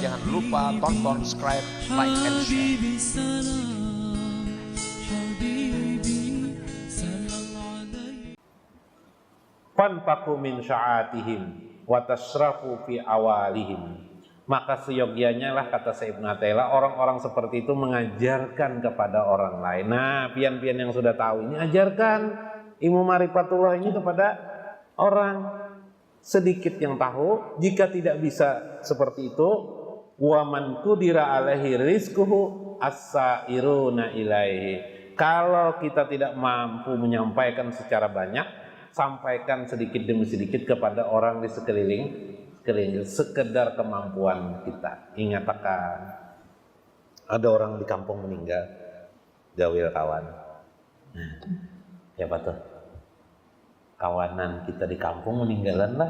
Jangan lupa tonton, subscribe, like, and share. Fanfaku min sya'atihim wa tasrafu fi awalihim. Maka seyogianya lah, kata Syekh Ibnu Athaillah, orang-orang seperti itu mengajarkan kepada orang lain. Nah, pian-pian yang sudah tahu ini, ajarkan ilmu ma'rifatullah ini kepada orang. Sedikit yang tahu, jika tidak bisa seperti itu, wa man qudira alaihi rizquhu as-sairuna ilaihi. Kalau kita tidak mampu menyampaikan secara banyak, sampaikan sedikit demi sedikit kepada orang di sekeliling, sekedar kemampuan kita. Ingat akan ada orang di kampung meninggal, jawil kawan. Siapa tuh? Kawanan kita di kampung meninggalan lah.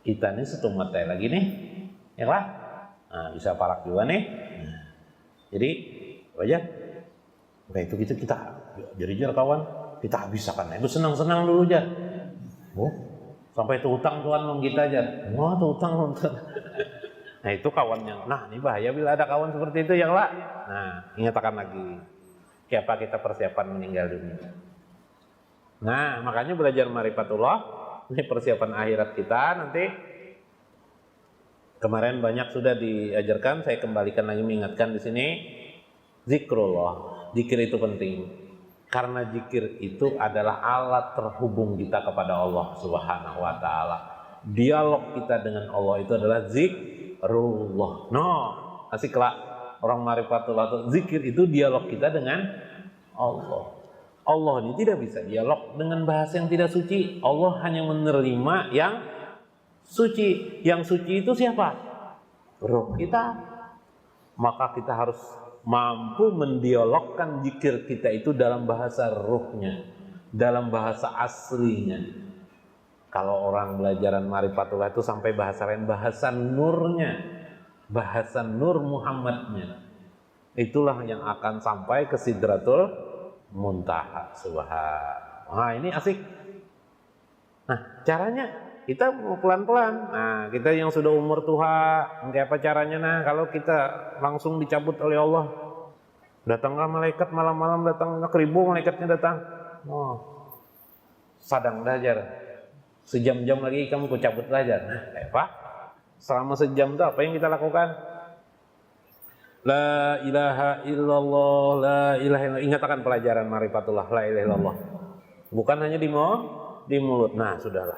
Kita nih satu mata lagi nih, ya lah. Nah, bisa parak juga nih. Jadi, aja. Nah, itu kita jari-jari kawan. Kita habiskan, itu senang-senang dulu aja. Oh, sampai itu utang Tuhan sama kita aja. Wah, itu utang. Nah, itu kawannya. Nah, ini bahaya bila ada kawan seperti itu ya lah. Nah, ingatkan lagi. Siapa kita persiapan meninggal dunia. Nah, makanya belajar ma'rifatullah ini persiapan akhirat kita nanti. Kemarin banyak sudah diajarkan, saya kembalikan lagi mengingatkan di sini. Zikrullah, zikir itu penting. Karena zikir itu adalah alat terhubung kita kepada Allah Subhanahu wa taala. Dialog kita dengan Allah itu adalah zikrullah. No, asik lah orang ma'rifatullah. Zikir itu dialog kita dengan Allah. Allah ini tidak bisa dialog dengan bahasa yang tidak suci. Allah hanya menerima yang suci. Yang suci itu siapa? Ruh kita. Maka kita harus mampu mendialogkan zikir kita itu dalam bahasa ruhnya, dalam bahasa aslinya. Kalau orang belajaran ma'rifatullah itu sampai bahasa lain, bahasa nurnya, bahasa nur Muhammadnya. Itulah yang akan sampai ke Sidratul Muntaha. Subhan. Nah, ini asik. Nah, caranya kita pelan-pelan. Nah, kita yang sudah umur tua, kayak apa caranya? Nah, kalau kita langsung dicabut oleh Allah, datanglah malaikat malam-malam, datang 1000 malaikatnya datang. Oh, sadang belajar. Sejam-jam lagi kamu ku cabut belajar. Nah, kayak apa? Selama sejam itu apa yang kita lakukan? La ilaha illallah, la ilaha illallah. Ingatkan pelajaran ma'rifatullah, la ilaha illallah. Bukan hanya di mulut. Nah, sudahlah.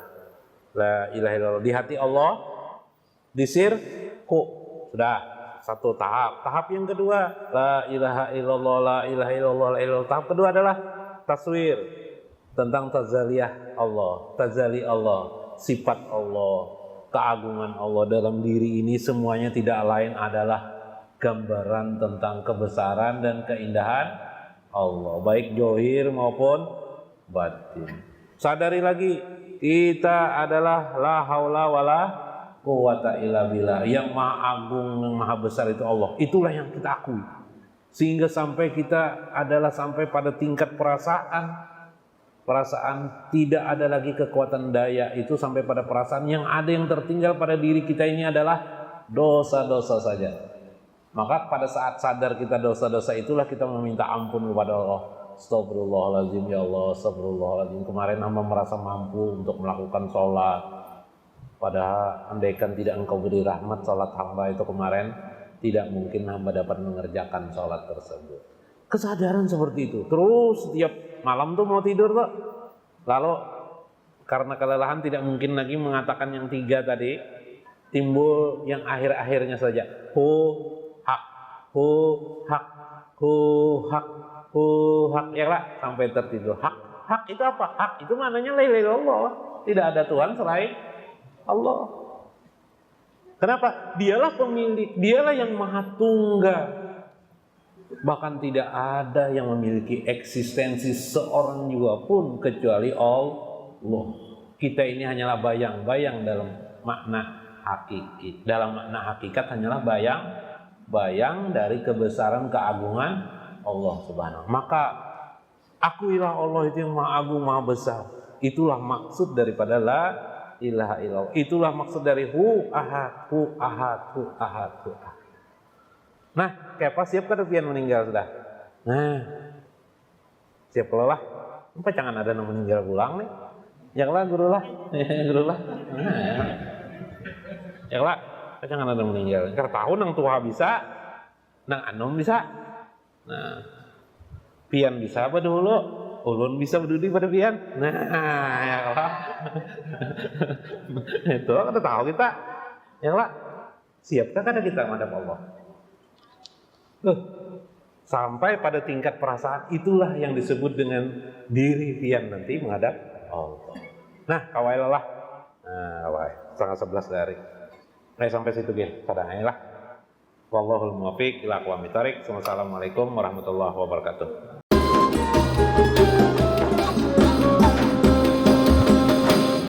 La ilaha illallah di hati Allah, di sirku. Sudah satu tahap. Tahap yang kedua, la ilaha illallah, la ilaha illallah, la ilaha illallah. Tahap kedua adalah taswir tentang tazaliyah Allah, tazali Allah, sifat Allah, keagungan Allah dalam diri ini semuanya tidak lain adalah gambaran tentang kebesaran dan keindahan Allah, baik zohir maupun batin. Sadari lagi, kita adalah la haula wala quwata illa billah. Yang maha agung, yang maha besar itu Allah. Itulah yang kita akui. Sehingga sampai kita adalah sampai pada tingkat perasaan tidak ada lagi kekuatan daya itu, sampai pada perasaan yang ada yang tertinggal pada diri kita ini adalah dosa-dosa saja. Maka pada saat sadar kita dosa-dosa, itulah kita meminta ampun kepada Allah. Astagfirullahaladzim, ya Allah, astagfirullahaladzim. Kemarin hamba merasa mampu untuk melakukan sholat. Padahal andaikan tidak engkau beri rahmat sholat hamba itu kemarin, tidak mungkin hamba dapat mengerjakan sholat tersebut. Kesadaran seperti itu. Terus setiap malam tuh mau tidur tuh. Lalu karena kelelahan tidak mungkin lagi mengatakan yang 3 tadi. Timbul yang akhir-akhirnya saja. Hak, ya lah, sampai tertidur. Hak itu apa? Hak itu maknanya la ilaha illallah. Tidak ada Tuhan selain Allah. Kenapa? Dialah pemilik, dialah yang maha tunggal. Bahkan tidak ada yang memiliki eksistensi seorang juga pun kecuali Allah. Kita ini hanyalah bayang-bayang dalam makna hakiki. Dalam makna hakikat hanyalah bayang dari kebesaran keagungan Allah Subhanahu. Maka akuilah Allah itu yang maha agung, maha besar. Itulah maksud daripada la ilaha illallah. Itulah maksud dari hu ahad, hu ahad, hu ahad, hu ahad. Nah, kayak pas siap kada pian meninggal sudah. Nah, siap lah. Apa jangan ada yang meninggal pulang nih? Yaklah guru lah, guru lah. Yaklah, jangan ada yang meninggal. Karena tahu nang tua bisa, nang anom bisa. Nah, pian bisa apa dulu? Ulun bisa berdiri pada pian. Nah, ya lah. Itu kita tahu kita. Ya lah. Siapkah kada kita menghadap Allah? Sampai pada tingkat perasaan itulah yang disebut dengan diri pian nanti menghadap Allah. Nah, kawailah. Nah, kawai. 11 dari. Sampai situ gini. Kadang lah. Wallahul muwaffiq ila aqwamit thoriq. Wassalamualaikum warahmatullahi wabarakatuh.